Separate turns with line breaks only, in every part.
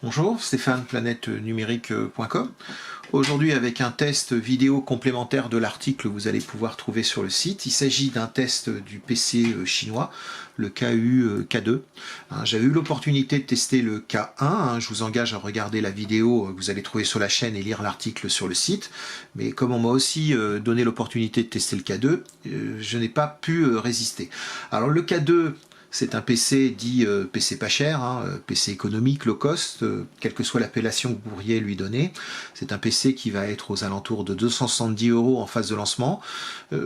Bonjour, Stéphane, planète-numérique.com. Aujourd'hui, avec un test vidéo complémentaire de l'article que vous allez pouvoir trouver sur le site. Il s'agit d'un test du PC chinois, le KU K2. J'avais eu l'opportunité de tester le K1. Je vous engage à regarder la vidéo que vous allez trouver sur la chaîne et lire l'article sur le site. Mais comme on m'a aussi donné l'opportunité de tester le K2, je n'ai pas pu résister. Alors le K2, c'est un PC dit PC pas cher, PC économique, low cost, quelle que soit l'appellation que vous pourriez lui donner. C'est un PC qui va être aux alentours de 270 € en phase de lancement.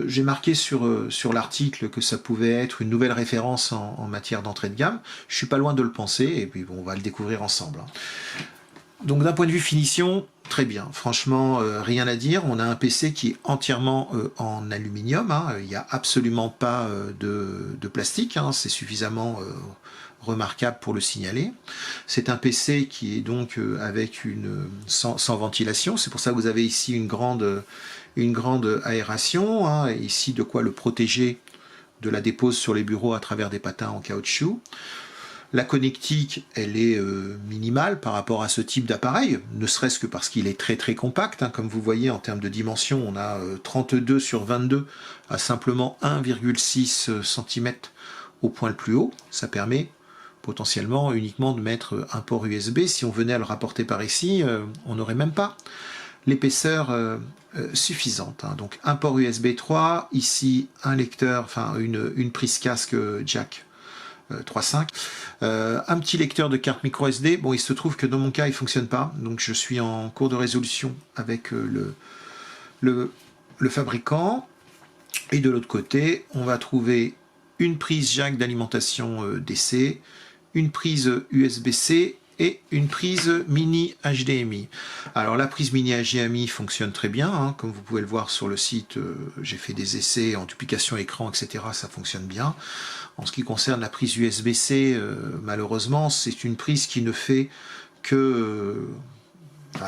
J'ai marqué sur l'article que ça pouvait être une nouvelle référence en matière d'entrée de gamme. Je suis pas loin de le penser et puis bon, on va le découvrir ensemble. Donc d'un point de vue finition, très bien. Franchement, rien à dire. On a un PC qui est entièrement en aluminium. Il n'y a absolument pas de plastique. C'est suffisamment remarquable pour le signaler. C'est un PC qui est donc avec sans ventilation. C'est pour ça que vous avez ici une grande aération. Ici, de quoi le protéger de la dépose sur les bureaux à travers des patins en caoutchouc. La connectique, elle est minimale par rapport à ce type d'appareil, ne serait-ce que parce qu'il est très très compact. Comme vous voyez, en termes de dimension, on a 32 sur 22 à simplement 1,6 cm au point le plus haut. Ça permet potentiellement uniquement de mettre un port USB. Si on venait à le rapporter par ici, on n'aurait même pas l'épaisseur suffisante. Donc un port USB 3, ici un lecteur, enfin une prise casque jack 3.5. Un petit lecteur de carte micro SD. Bon, il se trouve que dans mon cas, il ne fonctionne pas. Donc, je suis en cours de résolution avec le fabricant. Et de l'autre côté, on va trouver une prise jack d'alimentation DC, une prise USB-C et une prise mini HDMI. Alors la prise mini HDMI fonctionne très bien, comme vous pouvez le voir sur le site, j'ai fait des essais en duplication écran, etc. Ça fonctionne bien. En ce qui concerne la prise USB-C, malheureusement, c'est une prise qui ne fait que...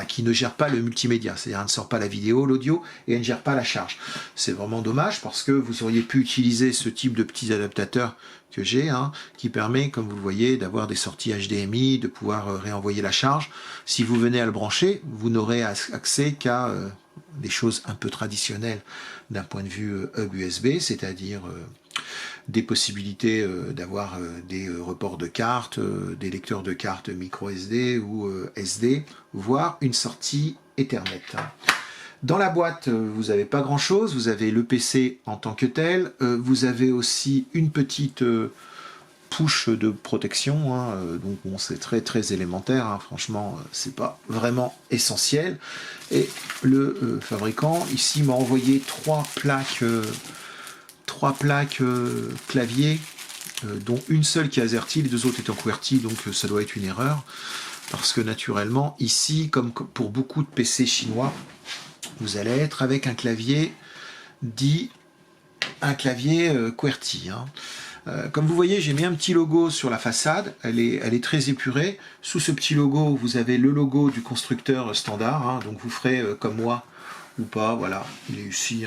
qui ne gère pas le multimédia, c'est-à-dire elle ne sort pas la vidéo, l'audio, et elle ne gère pas la charge. C'est vraiment dommage parce que vous auriez pu utiliser ce type de petits adaptateurs que j'ai, qui permet, comme vous le voyez, d'avoir des sorties HDMI, de pouvoir réenvoyer la charge. Si vous venez à le brancher, vous n'aurez accès qu'à des choses un peu traditionnelles d'un point de vue hub USB, c'est-à-dire des possibilités d'avoir des reports de cartes, des lecteurs de cartes micro SD ou SD, voire une sortie Ethernet. Dans la boîte, vous n'avez pas grand chose, vous avez le PC en tant que tel, vous avez aussi une petite push de protection, donc bon, c'est très très élémentaire, franchement c'est pas vraiment essentiel. Et le fabricant ici m'a envoyé trois plaques clavier, dont une seule qui est AZERTY, les deux autres étant QWERTY, donc ça doit être une erreur, parce que naturellement ici, comme pour beaucoup de PC chinois, vous allez être avec un clavier dit un clavier QWERTY. Comme vous voyez, j'ai mis un petit logo sur la façade, elle est très épurée. Sous ce petit logo, vous avez le logo du constructeur standard, donc vous ferez comme moi ou pas, voilà, il est ici,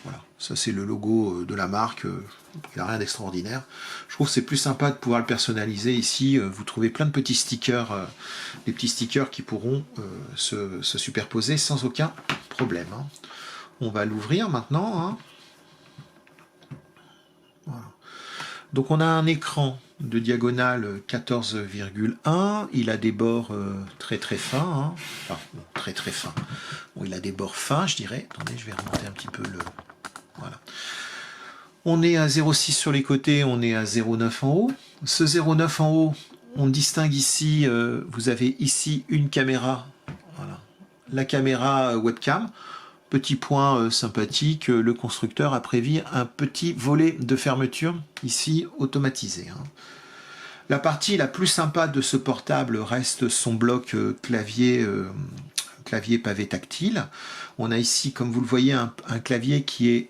voilà, ça c'est le logo de la marque, il n'a rien d'extraordinaire. Je trouve que c'est plus sympa de pouvoir le personnaliser ici, vous trouvez plein de petits stickers, des petits stickers qui pourront se superposer sans aucun problème. On va l'ouvrir maintenant. Voilà. Donc on a un écran de diagonale 14,1, il a des bords très très fins, enfin très très fins, bon, il a des bords fins je dirais, attendez je vais remonter un petit peu le... Voilà. On est à 0,6 sur les côtés, on est à 0,9 en haut. Ce 0,9 en haut, on distingue ici, vous avez ici une caméra, voilà, la caméra webcam. Petit point sympathique, le constructeur a prévu un petit volet de fermeture, ici automatisé. La partie la plus sympa de ce portable reste son bloc clavier pavé tactile. On a ici, comme vous le voyez, un clavier qui est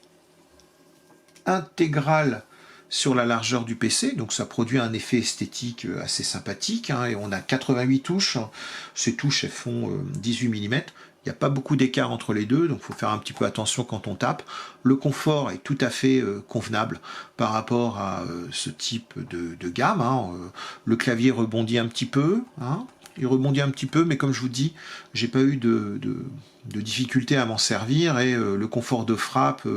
intégral sur la largeur du PC, donc ça produit un effet esthétique assez sympathique, et on a 88 touches, ces touches elles font 18 mm, il n'y a pas beaucoup d'écart entre les deux, donc il faut faire un petit peu attention quand on tape. Le confort est tout à fait convenable par rapport à ce type de gamme. Le clavier rebondit un petit peu, il rebondit un petit peu, mais comme je vous dis, j'ai pas eu de difficulté à m'en servir et le confort de frappe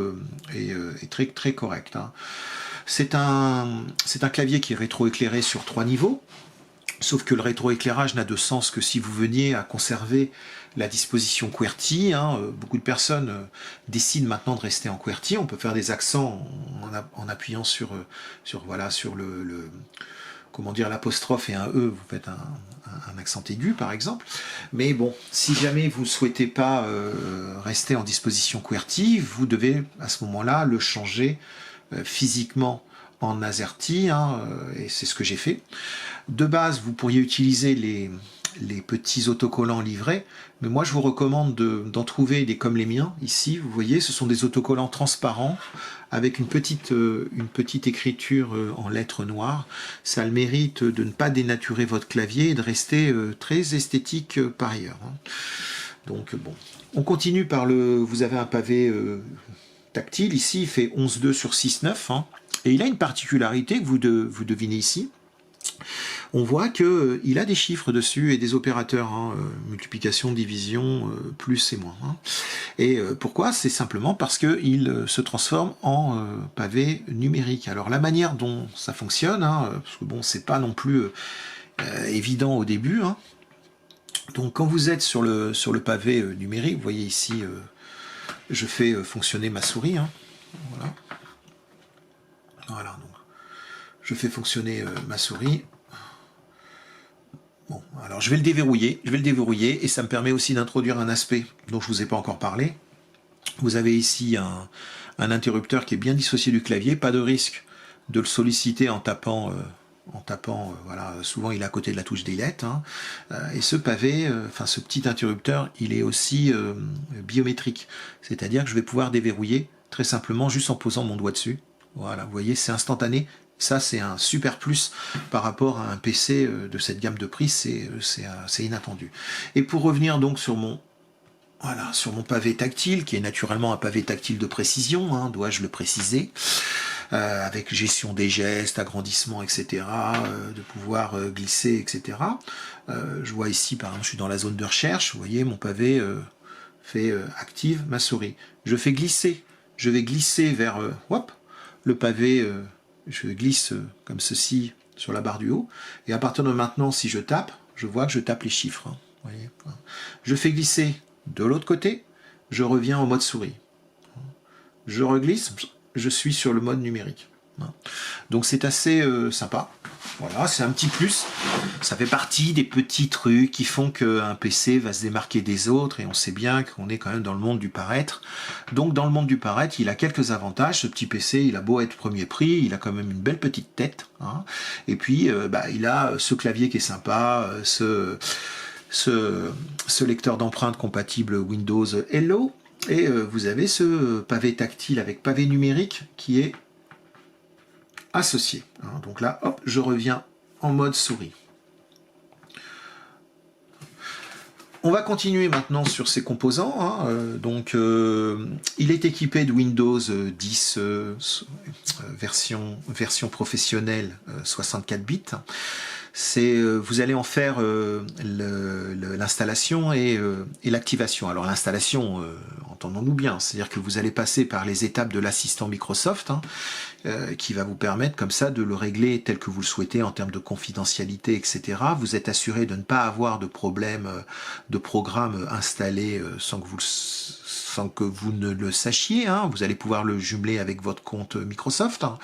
est très, très correct. Hein. C'est un clavier qui est rétroéclairé sur 3 niveaux, sauf que le rétroéclairage n'a de sens que si vous veniez à conserver la disposition QWERTY. Hein. Beaucoup de personnes décident maintenant de rester en QWERTY. On peut faire des accents en appuyant sur le comment dire, l'apostrophe et un E, vous faites un accent aigu par exemple. Mais bon, si jamais vous ne souhaitez pas rester en disposition QWERTY, vous devez à ce moment-là le changer physiquement en AZERTY, hein, et c'est ce que j'ai fait. De base, vous pourriez utiliser les petits autocollants livrés, mais moi je vous recommande d'en trouver des comme les miens. Ici, vous voyez, ce sont des autocollants transparents avec une petite écriture en lettres noires. Ça a le mérite de ne pas dénaturer votre clavier et de rester très esthétique par ailleurs. Hein. Donc bon, on continue par vous avez un pavé tactile, ici il fait 11,2 sur 6,9, hein, et il a une particularité que vous devinez ici. On voit qu'il a des chiffres dessus et des opérateurs, hein, multiplication, division, plus et moins. Hein. Et pourquoi? C'est simplement parce qu'il se transforme en pavé numérique. Alors la manière dont ça fonctionne, hein, parce que bon, c'est pas non plus évident au début. Hein. Donc quand vous êtes sur le pavé numérique, vous voyez ici, je fais fonctionner ma souris. Hein. Voilà. Voilà, donc je fais fonctionner ma souris. Bon, alors je vais le déverrouiller, et ça me permet aussi d'introduire un aspect dont je ne vous ai pas encore parlé. Vous avez ici un interrupteur qui est bien dissocié du clavier, pas de risque de le solliciter en tapant, voilà, souvent il est à côté de la touche delete, hein. Et ce pavé, ce petit interrupteur, il est aussi biométrique, c'est-à-dire que je vais pouvoir déverrouiller très simplement juste en posant mon doigt dessus. Voilà, vous voyez, c'est instantané. Ça, c'est un super plus par rapport à un PC de cette gamme de prix, c'est inattendu. Et pour revenir donc sur mon pavé tactile, qui est naturellement un pavé tactile de précision, hein, dois-je le préciser, avec gestion des gestes, agrandissement, etc., de pouvoir glisser, etc. Je vois ici, par exemple, je suis dans la zone de recherche, vous voyez, mon pavé fait active ma souris. Je fais glisser, je vais glisser vers le pavé, je glisse comme ceci sur la barre du haut, et à partir de maintenant, si je tape, je vois que je tape les chiffres. Hein, voyez. Je fais glisser de l'autre côté, je reviens en mode souris. Je reglisse, je suis sur le mode numérique. Donc c'est assez sympa. Voilà, c'est un petit plus. Ça fait partie des petits trucs qui font qu'un PC va se démarquer des autres, et on sait bien qu'on est quand même dans le monde du paraître. Donc dans le monde du paraître, il a quelques avantages. Ce petit PC, il a beau être premier prix, il a quand même une belle petite tête. Hein. Et puis, il a ce clavier qui est sympa, ce lecteur d'empreintes compatible Windows Hello, et vous avez ce pavé tactile avec pavé numérique qui est associé. Hein. Donc là, hop, je reviens en mode souris. On va continuer maintenant sur ces composants. Hein. Il est équipé de Windows 10 version professionnelle 64 bits. Vous allez en faire l'installation et l'activation. Alors l'installation, entendons-nous bien, c'est-à-dire que vous allez passer par les étapes de l'assistant Microsoft, hein, qui va vous permettre comme ça de le régler tel que vous le souhaitez en termes de confidentialité, etc. Vous êtes assuré de ne pas avoir de problème de programme installé sans que vous ne le sachiez. Hein. Vous allez pouvoir le jumeler avec votre compte Microsoft. Hein.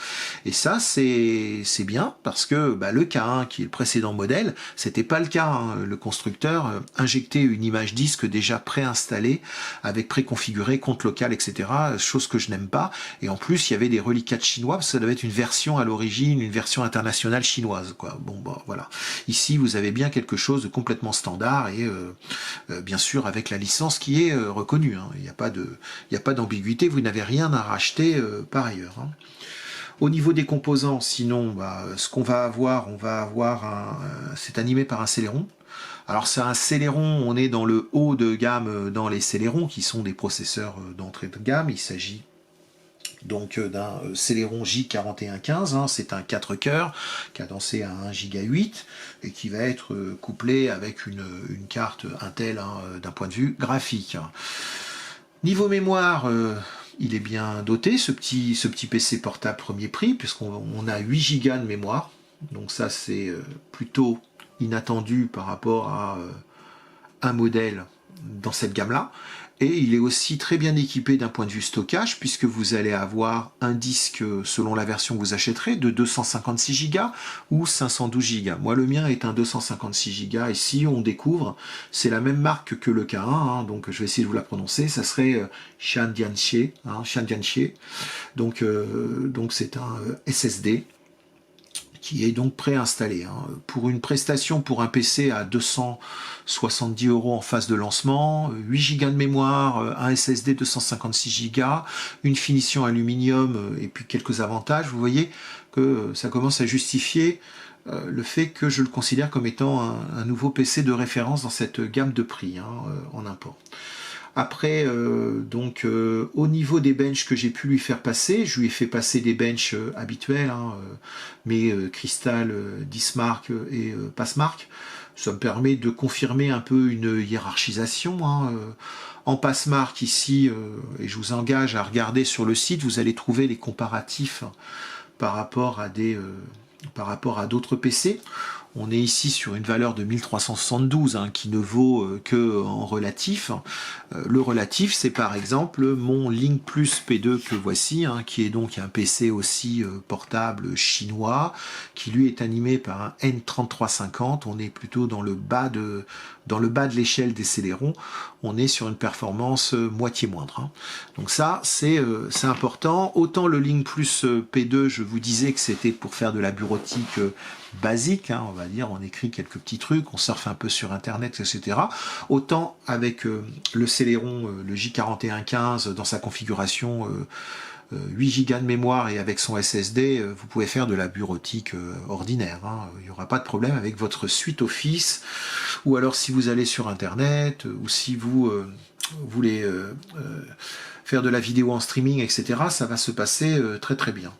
Et ça, c'est bien parce que le K1, qui est le précédent modèle, c'était pas le cas. Hein. Le constructeur injectait une image disque déjà préinstallée, avec préconfiguré, compte local, etc. Chose que je n'aime pas. Et en plus, il y avait des reliquats chinois, parce que ça devait être une version à l'origine, une version internationale chinoise. Quoi. Bon, voilà. Ici, vous avez bien quelque chose de complètement standard et bien sûr avec la licence qui est reconnue. Hein. Il n'y a pas d'ambiguïté, vous n'avez rien à racheter par ailleurs. Hein. Au niveau des composants, sinon, ce qu'on va avoir, c'est animé par un Celeron. Alors c'est un Celeron, on est dans le haut de gamme dans les Celerons, qui sont des processeurs d'entrée de gamme. Il s'agit donc d'un Celeron J4115, hein, c'est un 4 cœurs cadencé à 1 Go 8 et qui va être couplé avec une carte Intel, hein, d'un point de vue graphique. Niveau mémoire, il est bien doté, ce petit PC portable premier prix, puisqu'on a 8 Go de mémoire, donc ça c'est plutôt inattendu par rapport à un modèle dans cette gamme-là. Et il est aussi très bien équipé d'un point de vue stockage, puisque vous allez avoir un disque, selon la version que vous achèterez, de 256 Go ou 512 Go. Moi, le mien est un 256 Go, et si on découvre, c'est la même marque que le K1, hein, donc je vais essayer de vous la prononcer, ça serait Shandianxie, hein, Shandianxie. Donc c'est un SSD qui est donc préinstallé. Hein. Pour une prestation pour un PC à 270 € en phase de lancement, 8 Go de mémoire, un SSD 256 Go, une finition aluminium et puis quelques avantages, vous voyez que ça commence à justifier le fait que je le considère comme étant un nouveau PC de référence dans cette gamme de prix, hein, en import. Après, au niveau des benches que j'ai pu lui faire passer, je lui ai fait passer des benches habituels, hein, mais Crystal, Dismark et Passmark. Ça me permet de confirmer un peu une hiérarchisation. Hein, en Passmark ici, et je vous engage à regarder sur le site, vous allez trouver les comparatifs par rapport à d'autres PC. On est ici sur une valeur de 1372, hein, qui ne vaut que en relatif. Le relatif, c'est par exemple mon Link Plus P2 que voici, hein, qui est donc un PC aussi portable chinois, qui lui est animé par un N3350. On est plutôt dans le bas de l'échelle des Celeron. On est sur une performance moitié moindre. Hein. Donc ça, c'est important. Autant le Link Plus P2, je vous disais que c'était pour faire de la bureautique basique, hein, on va dire, on écrit quelques petits trucs, on surfe un peu sur internet, etc. Autant avec le Celeron, le J4115 dans sa configuration 8 Go de mémoire et avec son SSD, vous pouvez faire de la bureautique ordinaire. Hein. Il n'y aura pas de problème avec votre suite Office, ou alors si vous allez sur internet, ou si vous voulez faire de la vidéo en streaming, etc., ça va se passer très très bien.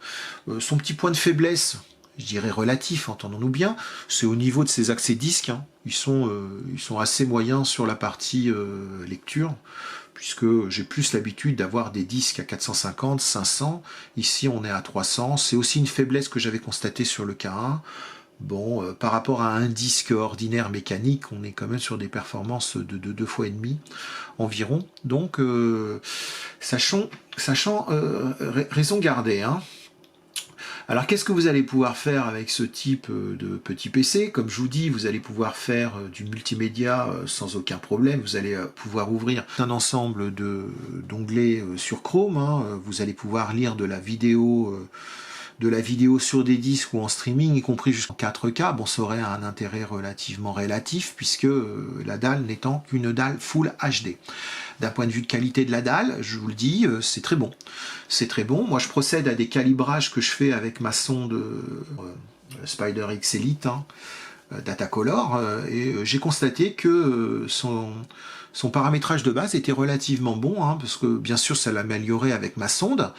Son petit point de faiblesse, je dirais relatif, entendons-nous bien, c'est au niveau de ses accès disques. Hein. Ils sont assez moyens sur la partie lecture, puisque j'ai plus l'habitude d'avoir des disques à 450, 500. Ici, on est à 300. C'est aussi une faiblesse que j'avais constatée sur le K1. Bon, par rapport à un disque ordinaire mécanique, on est quand même sur des performances de 2 fois et demi environ. Donc, sachant raison garder, hein. Alors qu'est-ce que vous allez pouvoir faire avec ce type de petit PC? Comme je vous dis, vous allez pouvoir faire du multimédia sans aucun problème. Vous allez pouvoir ouvrir un ensemble d'onglets sur Chrome. Hein. Vous allez pouvoir lire de la vidéo sur des disques ou en streaming, y compris jusqu'en 4K. Bon, ça aurait un intérêt relativement relatif, puisque la dalle n'étant qu'une dalle Full HD. D'un point de vue de qualité de la dalle, je vous le dis, c'est très bon. C'est très bon. Moi, je procède à des calibrages que je fais avec ma sonde Spider X Elite, hein, Datacolor, et j'ai constaté que son paramétrage de base était relativement bon, hein, parce que bien sûr ça l'améliorait avec ma sonde,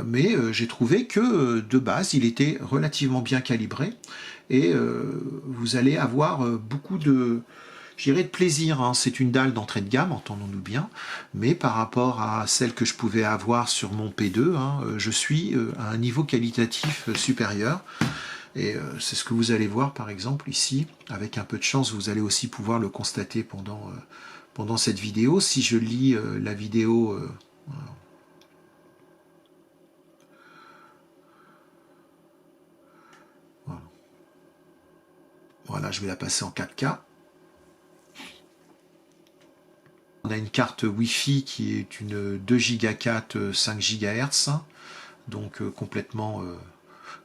mais j'ai trouvé que de base il était relativement bien calibré, et vous allez avoir beaucoup de plaisir. Hein. C'est une dalle d'entrée de gamme, entendons-nous bien, mais par rapport à celle que je pouvais avoir sur mon P2, hein, je suis à un niveau qualitatif supérieur. Et c'est ce que vous allez voir par exemple ici. Avec un peu de chance, vous allez aussi pouvoir le constater pendant cette vidéo. Si je lis la vidéo... voilà, je vais la passer en 4K. On a une carte Wi-Fi qui est une 2 Go 4 5 GHz, donc complètement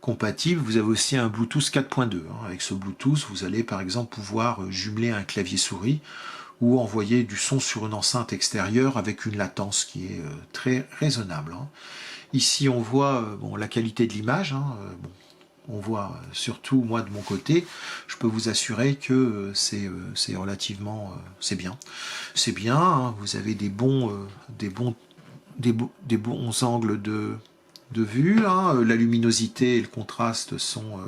compatible. Vous avez aussi un Bluetooth 4.2. Hein. Avec ce Bluetooth, vous allez par exemple pouvoir jumeler un clavier souris ou envoyer du son sur une enceinte extérieure avec une latence qui est très raisonnable. Hein. Ici, on voit la qualité de l'image. Hein. On voit surtout, moi de mon côté, je peux vous assurer que c'est relativement... c'est bien. Hein. Vous avez des bons angles de vue. Hein. La luminosité et le contraste sont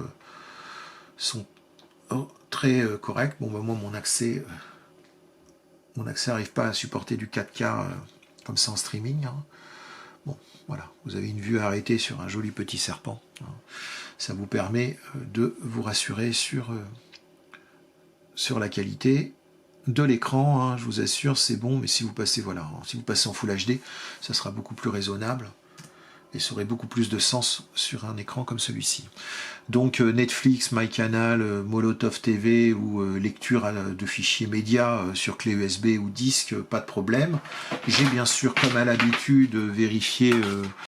très corrects. Bon, bah, moi, mon accès n'arrive pas à supporter du 4K comme ça en streaming. Hein. Bon, voilà, vous avez une vue arrêtée sur un joli petit serpent. Hein. Ça vous permet de vous rassurer sur la qualité de l'écran. Hein. Je vous assure, c'est bon, mais si vous passez, voilà, si vous passez en Full HD, ça sera beaucoup plus raisonnable et ça aurait beaucoup plus de sens sur un écran comme celui-ci. Donc Netflix, MyCanal, Molotov TV ou lecture de fichiers médias sur clé USB ou disque, pas de problème. J'ai bien sûr, comme à l'habitude, vérifié